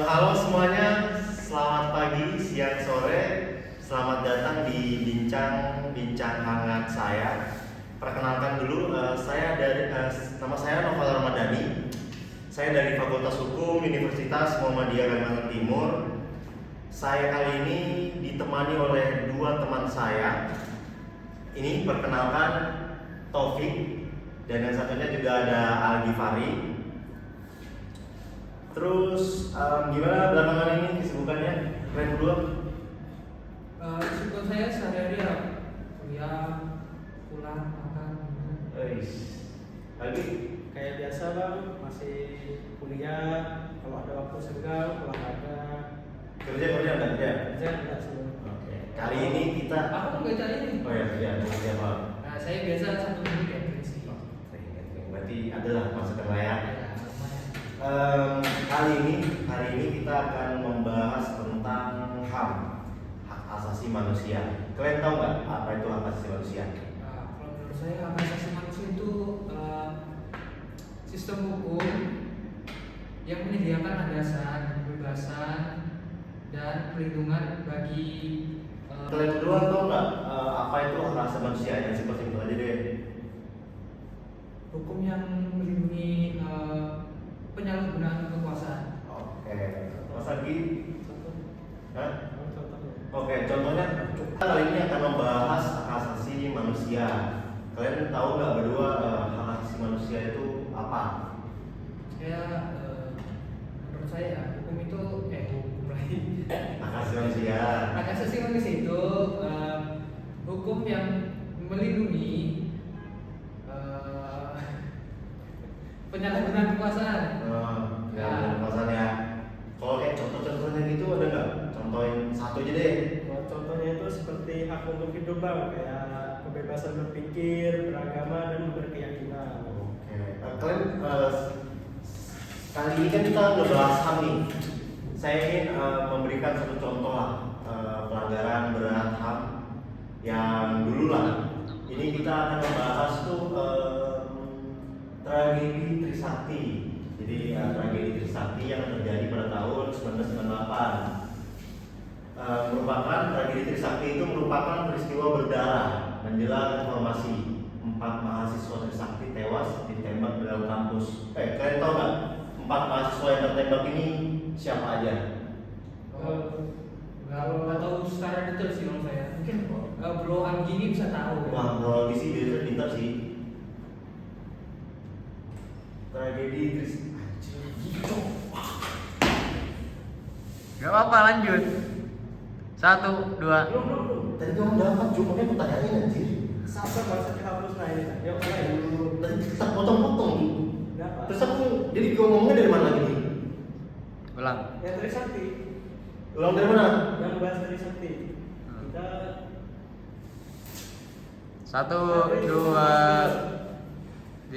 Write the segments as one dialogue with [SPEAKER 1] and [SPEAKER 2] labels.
[SPEAKER 1] Halo semuanya, selamat pagi, siang, sore. Selamat datang di bincang hangat saya. Perkenalkan dulu, nama saya Novel Ramadhani. Saya dari Fakultas Hukum Universitas Muhammadiyah Kalimantan Timur. Saya kali ini ditemani oleh dua teman saya. Ini perkenalkan Taufik dan yang satunya juga ada Al-Ghifari. Terus gimana belakangan ini kesibukannya? Kalian berdua?
[SPEAKER 2] Kesibukan saya sehari-hari ya kuliah, pulang, makan.
[SPEAKER 1] Lagi?
[SPEAKER 3] Kayak biasa bang, masih kuliah. Kalau ada waktu senggang, olahraga.
[SPEAKER 1] Kerja enggak kerja?
[SPEAKER 3] Kerja enggak sih.
[SPEAKER 1] Oke. Kali ini kita.
[SPEAKER 2] Aku nggak cari ini.
[SPEAKER 1] Oh ya kerja apa?
[SPEAKER 2] Nah, saya biasa satu minggu catering sih.
[SPEAKER 1] Berarti adalah masukan lah ya.
[SPEAKER 2] Ya, lumayan.
[SPEAKER 1] Hari ini kita akan membahas tentang HAM, hak asasi manusia. Kalian tahu nggak apa itu hak asasi manusia?
[SPEAKER 2] Nah, kalau menurut saya hak asasi manusia itu sistem hukum yang menyediakan landasan, kebebasan, dan perlindungan bagi
[SPEAKER 1] Kalian berdua tahu nggak apa itu hak asasi manusia? Yang simpel-simpel aja deh.
[SPEAKER 2] hukum yang melindungi penyalahgunaan kekuasaan.
[SPEAKER 1] Oke. Mas Agi?
[SPEAKER 3] Contoh.
[SPEAKER 1] Hah?
[SPEAKER 3] Contohnya.
[SPEAKER 1] Oke, contohnya kita kali ini akan membahas hak asasi manusia. Kalian tahu nggak berdua hak asasi manusia itu apa?
[SPEAKER 2] Menurut saya hukum itu hukum lagi.
[SPEAKER 1] Hak asasi manusia.
[SPEAKER 2] Hak asasi manusia itu hukum yang melindungi penyalahgunaan kekuasaan.
[SPEAKER 1] Ya, pasalnya. Kalau kayak contoh-contohnya gitu ada nggak? Contohin satu aja deh.
[SPEAKER 3] Buat contohnya itu seperti hak untuk hidup bang, kayak kebebasan berpikir, beragama dan berkeyakinan.
[SPEAKER 1] Oke. Kalian kali ini kan kita ngebahas HAM nih. Saya ingin memberikan satu contoh lah pelanggaran berat HAM yang dulu lah. Ini kita akan membahas tuh tragedi Trisakti. Jadi tragedi Trisakti yang terjadi pada tahun 1998 tragedi Trisakti itu merupakan peristiwa berdarah menjelang reformasi. 4 mahasiswa Trisakti tewas ditembak di dalam kampus. Kalian tahu nggak 4 mahasiswa yang tertembak ini siapa aja?
[SPEAKER 2] Nggak tahu secara detail sih kalau saya. Mungkin Bro Anggi ini bisa tahu.
[SPEAKER 1] Wah, kalau di sini dia pintar sih. Tragedi Trisakti.
[SPEAKER 4] Gak apa-apa, lanjut. 1, 2.
[SPEAKER 3] Belum.
[SPEAKER 1] Tadi kamu dapat cuma aku tanyain anjir.
[SPEAKER 3] Sabar bahasa dihapus nah ini. Yuk mulai.
[SPEAKER 1] Tadi kita potong-potong.
[SPEAKER 3] Kenapa?
[SPEAKER 1] Terus aku jadi ngomongnya dari mana lagi nih?
[SPEAKER 4] Ulang.
[SPEAKER 3] Yang Trisakti,
[SPEAKER 1] Ulang dari mana?
[SPEAKER 3] yang bahas Trisakti. Kita
[SPEAKER 4] 1, 2.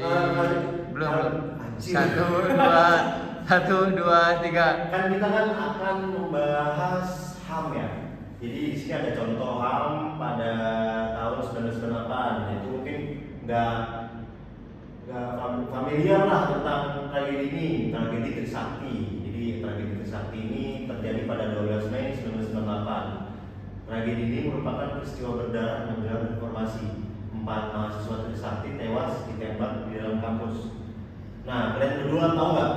[SPEAKER 4] Belum.
[SPEAKER 1] Anjir.
[SPEAKER 4] 1, 2, 3.
[SPEAKER 1] Kan kita kan akan membahas HAM ya. Jadi di sini ada contoh HAM pada tahun 1998. Itu mungkin nggak familiar lah tentang tragedi ini, tragedi Trisakti. Jadi tragedi Trisakti ini terjadi pada 12 Mei 1998. Tragedi ini merupakan peristiwa berdarah menjelang reformasi. 4 mahasiswa Trisakti tewas ditembak di dalam kampus. Nah, kalian berdua tahu nggak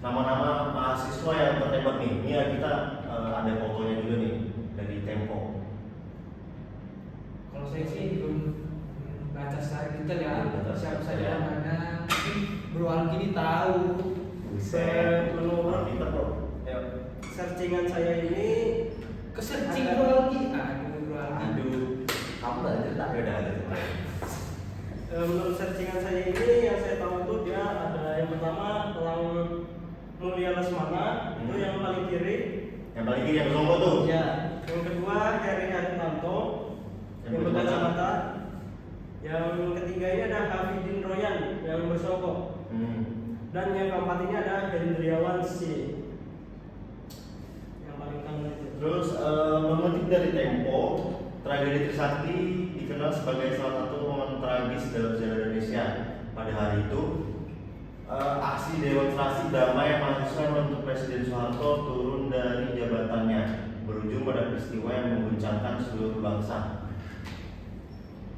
[SPEAKER 1] nama-nama mahasiswa yang tertembak nih? Ini ya kita ada fotonya juga nih dari Tempo.
[SPEAKER 2] Kalau saya sih belum baca secara detail ya. Siapa saja mana? Mungkin Bro Anggi ini tahu.
[SPEAKER 3] menurut
[SPEAKER 1] Kita bro.
[SPEAKER 3] searchingan saya ini
[SPEAKER 2] Kesearching
[SPEAKER 3] Ada.
[SPEAKER 2] Bro Anggi. Bro Anggi.
[SPEAKER 1] Aduh, kamu nggak cerita ya udah ada.
[SPEAKER 3] menurut searchingan saya ini yang saya tahu itu dia ada yang pertama Elang Mulia Lesmana itu yang paling kiri.
[SPEAKER 1] Yang paling kiri yang Zongo tuh.
[SPEAKER 3] Ya. Yang kedua Heri Harinanto yang
[SPEAKER 1] Yang
[SPEAKER 3] berkacamata. Yang ketiga ini ada Hafidin Royan yang bersokok. Dan yang keempat ini ada Hendriawan C. Yang paling kanan itu.
[SPEAKER 1] Terus mengutip dari Tempo, tragedi Trisakti dikenal sebagai salah satu momen tragis dalam sejarah Indonesia. Pada hari itu, aksi demonstrasi damai mahasiswa menuntut Presiden Soeharto turun dari jabatannya berujung pada peristiwa yang mengguncangkan seluruh bangsa.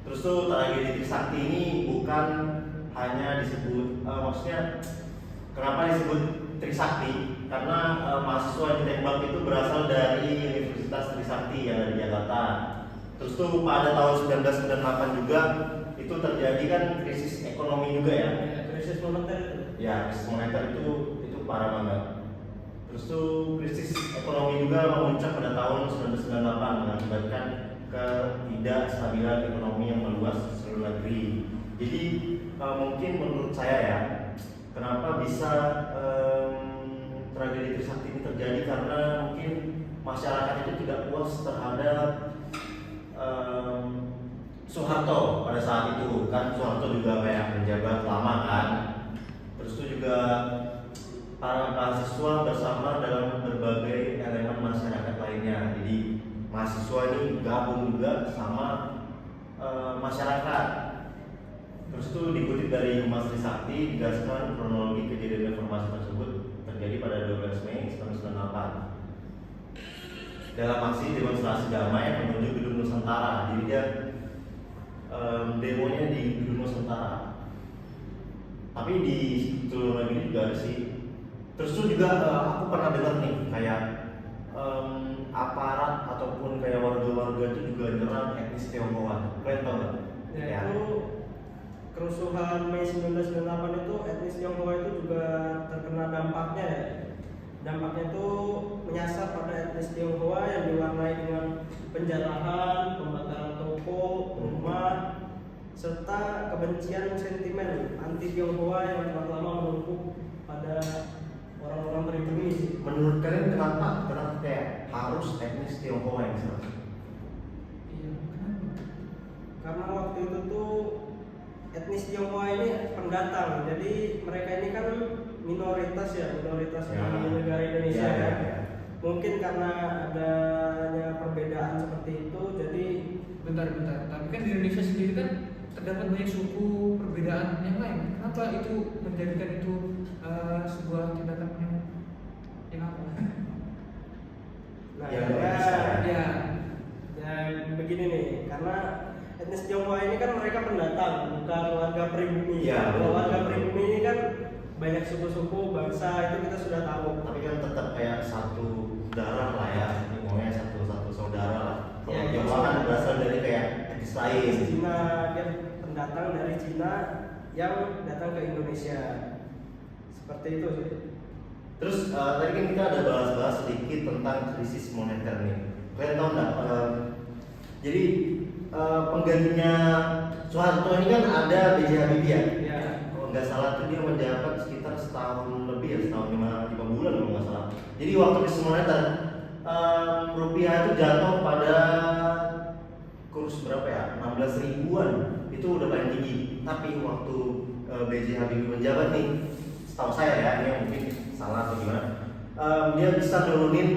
[SPEAKER 1] Terus tuh tragedi Trisakti ini bukan hanya disebut, maksudnya kenapa disebut Trisakti? Karena mahasiswa yang ditembak itu berasal dari Universitas Trisakti yang ada di Jakarta. Terus tuh pada tahun 1998 juga itu terjadi kan krisis ekonomi juga ya.
[SPEAKER 3] Krisis moneter.
[SPEAKER 1] Ya, krisis moneter itu parah banget. Terus tuh krisis ekonomi juga memuncak pada tahun 1998 mengakibatkan ketidakstabilan ekonomi yang meluas di seluruh negeri. Jadi mungkin menurut saya ya, kenapa bisa tragedi Trisakti ini terjadi karena mungkin masyarakat itu tidak puas terhadap Soeharto pada saat itu. Kan Soeharto juga kayak menjabat lama kan. Terus itu juga para mahasiswa bersama dalam berbagai elemen masyarakat lainnya. Jadi mahasiswa ini gabung juga sama masyarakat. Terus itu dikutip dari Humas Trisakti, dijelaskan kronologi kejadian reformasi tersebut terjadi pada 12 Mei 1998 dalam aksi demonstrasi damai menuju Gedung Nusantara. Jadi dia demonya di Gedung Nusantara. Tapi di seluruh negeri juga ada sih. Terus itu juga aku pernah dengar nih kayak aparat ataupun kayak warga-warga itu juga nyerang etnis Tionghoa. Kalian tahu nggak?
[SPEAKER 3] Ya, itu kerusuhan Mei 1998 itu etnis Tionghoa itu juga terkena dampaknya ya. Dampaknya itu menyasar pada etnis Tionghoa yang diwarnai dengan penjarahan, pembakaran toko, rumah, serta kebencian sentimen anti Tionghoa yang telah lama menumpuk pada orang-orang pribumi.
[SPEAKER 1] Menurut kalian kenapa kayak harus etnis Tionghoa yang diserang?
[SPEAKER 2] Iya, kenapa?
[SPEAKER 3] Karena waktu itu tuh etnis Tionghoa ini pendatang, jadi mereka ini kan minoritas ya, di negara Indonesia ya. Mungkin karena adanya perbedaan seperti itu, jadi
[SPEAKER 2] Bentar. Tapi kan di Indonesia sendiri kan terdapat banyak suku perbedaan yang lain. Kenapa itu menjadikan itu sebuah tindakan yang apa?
[SPEAKER 3] nah
[SPEAKER 1] Ya,
[SPEAKER 3] ya, ya begini nih, karena etnis Tionghoa ini kan mereka pendatang, bukan warga pribumi.
[SPEAKER 1] Ya,
[SPEAKER 3] Kalau
[SPEAKER 1] betul.
[SPEAKER 3] warga pribumi ini kan banyak suku-suku, bangsa, itu kita sudah tahu.
[SPEAKER 1] Tapi kan tetap kayak satu darah lah ya, ngomongnya satu saudara lah. Kalau
[SPEAKER 3] Ya,
[SPEAKER 1] Tionghoa kan berasal dari kayak etnis lain.
[SPEAKER 3] Cina, dia pendatang dari Cina yang datang ke Indonesia. Seperti itu sih.
[SPEAKER 1] Terus tadi kan kita ada bahas-bahas sedikit tentang krisis moneter nih. Kalian tahu nggak? Jadi penggantinya Soeharto ini kan ada B.J. Habibie ya.
[SPEAKER 3] Ya.
[SPEAKER 1] Kalau nggak salah tuh dia menjabat sekitar setahun lebih ya, setahun 5 bulan kalau nggak salah. Jadi waktu krisis moneter rupiah itu jatuh pada kurs berapa ya? 16 ribuan. Itu udah paling tinggi. Tapi waktu B.J. Habibie menjabat nih, setahu saya ya, ini mungkin salah atau gimana, dia bisa nurunin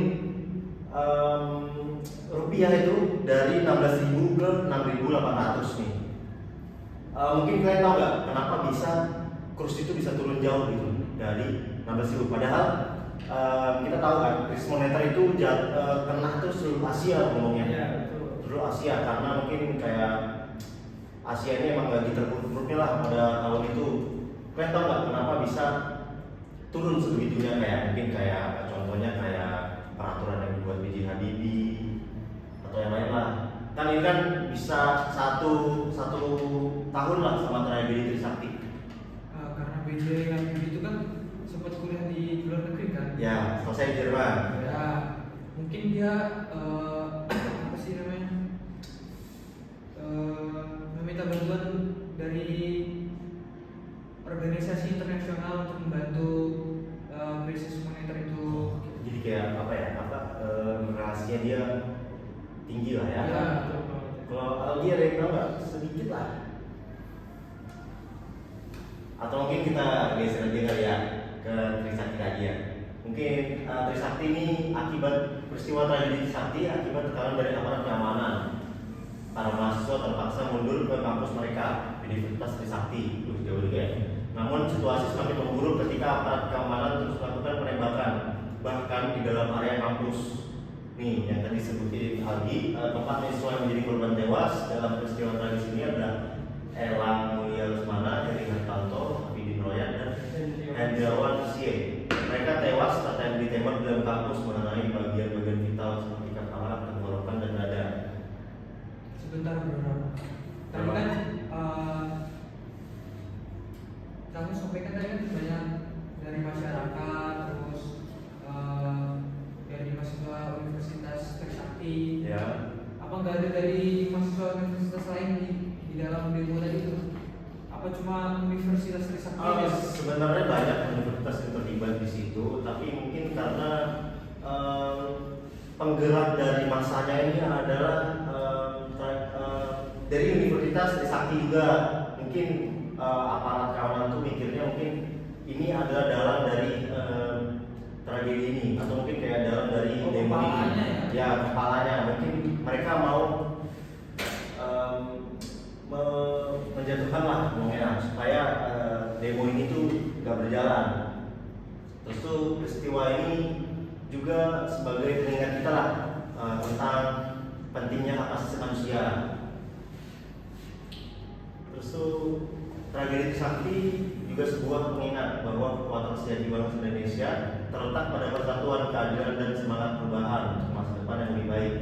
[SPEAKER 1] rupiah itu dari 16.000 ke 6.800 nih. Mungkin kalian tahu nggak kenapa bisa kurs itu bisa turun jauh gitu dari 16.000? Padahal kita tahu kan krisis moneter itu kena tuh seluruh Asia ngomongnya.
[SPEAKER 3] Ya, betul.
[SPEAKER 1] Seluruh Asia karena mungkin kayak Asia ini emang lagi terpuruk-puruknya lah pada tahun itu. Kalian tahu nggak kenapa bisa turun sebegitunya? Kayak mungkin kayak contohnya kayak peraturan yang dibuat B.J. Habibie atau yang lain lah. Kan ini kan bisa satu tahun lah sama tragedi Trisakti.
[SPEAKER 2] Karena B.J. Habibie itu kan sempat kuliah di luar negeri kan?
[SPEAKER 1] Ya, selesai di Jerman.
[SPEAKER 2] Ya, mungkin dia apa sih namanya? Meminta bantuan dari organisasi internasional untuk membantu krisis moneter itu.
[SPEAKER 1] Jadi kayak apa ya? Rahasia dia tinggi lah ya.
[SPEAKER 2] Ya,
[SPEAKER 1] Kalau Aldi ada yang tahu nggak? Sedikit lah. Atau mungkin kita geser aja kali ya ke Trisakti lagi ya. Mungkin Trisakti ini akibat peristiwa tragedi Trisakti akibat tekanan dari aparat keamanan. Para mahasiswa terpaksa mundur ke kampus mereka, Universitas Trisakti. Jauh juga ya. Nah, Namun situasi semakin memburuk ketika aparat keamanan terus melakukan penembakan bahkan di dalam area kampus. Nih yang tadi sebutin Aldi, tempat mahasiswa yang menjadi korban tewas dalam peristiwa tragis ini adalah Elang Mulia Lesmana, Heri Hartanto, Abidin Royan, dan Hendrawan Sie. Mereka tewas setelah ditembak di dalam kampus mengenai bagian-bagian vital seperti kepala, tenggorokan, dan dada.
[SPEAKER 2] Sebentar bro. Tadi kan kamu sampaikan tadi kan banyak dari masyarakat, terus dari mahasiswa Universitas Trisakti.
[SPEAKER 1] Ya.
[SPEAKER 2] Apa nggak ada dari mahasiswa universitas lain di dalam demo tadi itu? Apa cuma Universitas Trisakti?
[SPEAKER 1] Sebenarnya banyak universitas yang terlibat di situ, tapi mungkin karena penggerak dari masanya ini adalah dari Universitas Trisakti juga. Mungkin aparat keamanan tuh mikirnya mungkin ini adalah dalang dari tragedi ini, atau mungkin kayak dalang dari demo ini. Ya, kepalanya. Mungkin mereka mau menjatuhkan lah ngomongnya supaya demo ini tuh gak berjalan. Terus tuh peristiwa ini juga sebagai pengingat kita lah tentang pentingnya hak asasi manusia. Terus tuh tragedi Trisakti juga sebuah pengingat bahwa kekuatan sejati bangsa Indonesia terletak pada persatuan, keadilan, dan semangat perubahan untuk masa depan yang lebih baik.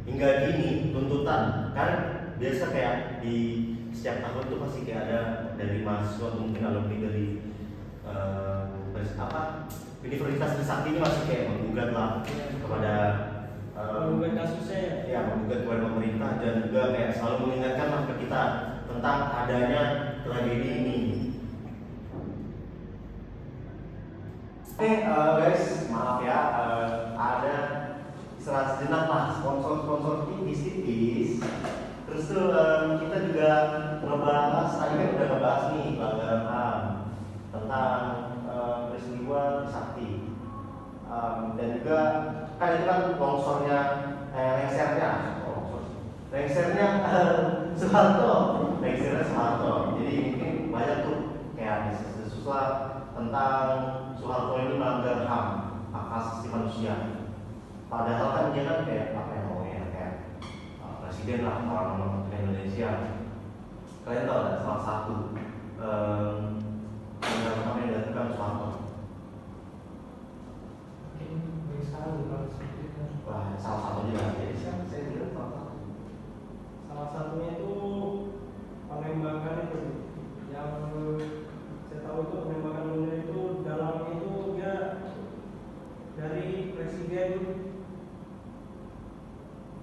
[SPEAKER 1] Hingga kini tuntutan kan biasa kayak di setiap tahun tuh pasti kayak ada dari mahasiswa, mungkin alumni dari Universitas Trisakti ini masih kayak menggugat lah kepada
[SPEAKER 3] menggugat kasusnya
[SPEAKER 1] ya, menggugat kepada pemerintah, dan juga kayak selalu mengingatkan lah ke kita tentang adanya tragedi ini. Oke guys, maaf ya, ada istirahat sejenak lah, sponsor tipis-tipis. Terus tuh kita juga ngebahas, tadi kan udah ngebahas nih pelanggaran HAM tentang peristiwa Trisakti, dan juga kan itu kan longsornya lengsernya Soeharto. Jadi mungkin banyak tuh kayak desas-desus tentang Soeharto ini melanggar HAM, hak asasi manusia. Padahal kan dia kan kayak apa ya namanya, kayak presiden lah, orang Indonesia. Kalian tahu nggak salah satu yang dilakukan Soeharto? Wah, salah satunya jadi saya bilang
[SPEAKER 3] salah satunya itu penembakan itu yang saya tahu itu penembakan munir itu dalamnya itu dia dari presiden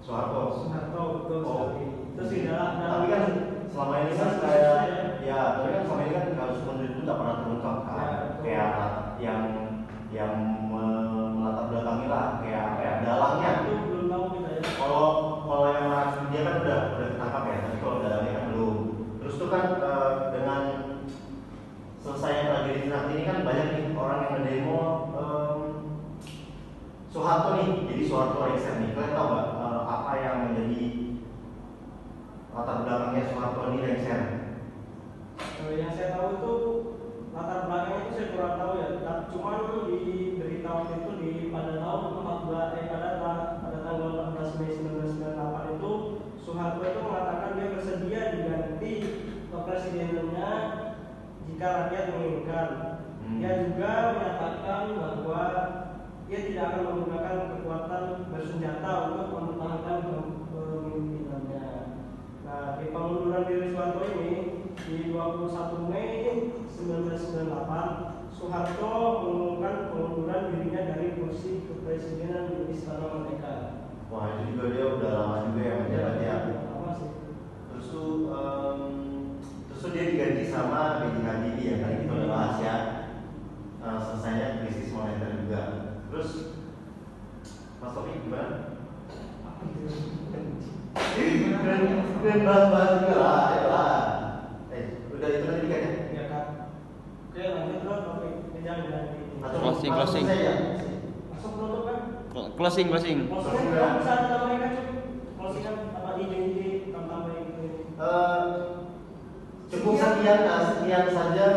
[SPEAKER 1] Soeharto
[SPEAKER 3] betul sekali. Terus di dalam
[SPEAKER 1] tapi kan selama ini kan kayak ya, tapi kan selama ini kan kasus munir itu nggak pernah terungkap kan, kayak yang melatar belakangi lah kayak apa ya, dalangnya
[SPEAKER 3] itu belum tahu kita ya.
[SPEAKER 1] Kalau yang meracuni dia kan udah ketangkap ya, tapi kalau dalangnya kan belum. Terus tuh kan dengan selesainya tragedi Trisakti ini kan banyak nih orang yang ngedemo Soeharto nih, jadi Soeharto lengser nih. Kalian tahu nggak apa yang menjadi latar belakangnya Soeharto ini lengser?
[SPEAKER 3] Yang saya tahu itu latar belakangnya itu saya kurang tahu ya. Cuman di berita waktu itu pada tanggal 14 Mei 1998 itu Soeharto itu mengatakan dia bersedia diganti presidennya jika rakyat menginginkan. Dia juga menyatakan bahwa dia tidak akan menggunakan kekuatan bersenjata untuk mempertahankan kepemimpinannya. Nah, di pengunduran diri Soeharto ini di 21 Mei 1998, Soeharto mengumumkan pengunduran dirinya dari kursi kepresidenan di Istana Merdeka.
[SPEAKER 1] Wah, itu juga dia udah lama juga ya menjabat ya.
[SPEAKER 3] Lama sih.
[SPEAKER 1] Terus tuh dia diganti sama B.J. Habibie yang tadi kita udah bahas ya. Selesainya krisis moneter juga. Terus Mas Topi gimana? Keren bahas juga lah, ya lah. Udah itu tadi kan ya?
[SPEAKER 3] Ya kan. Oke, lanjut lah topik yang dari
[SPEAKER 4] Closing.
[SPEAKER 3] masuk penutup kan?
[SPEAKER 4] Closing.
[SPEAKER 3] Closing kan bisa tambahkan cukup. Closing kan apa ide tambahin.
[SPEAKER 1] Cukup sekian saja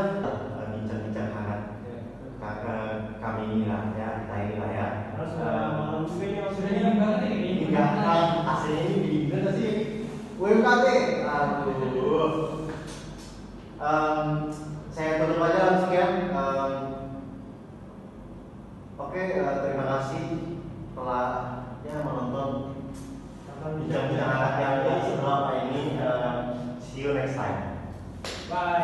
[SPEAKER 1] inilah ya, kita inilah ya.
[SPEAKER 3] Harus
[SPEAKER 1] Eh,
[SPEAKER 3] malam juga ini
[SPEAKER 2] Sudah
[SPEAKER 3] maksudnya.
[SPEAKER 2] dingin banget ini.
[SPEAKER 1] Enggak, aslinya ini dingin banget sih. WKT. Aduh. Saya tutup aja langsung ya. Oke, terima kasih telah ya menonton bincang-bincang anak yang seberapa ini. See you next time.
[SPEAKER 2] Bye.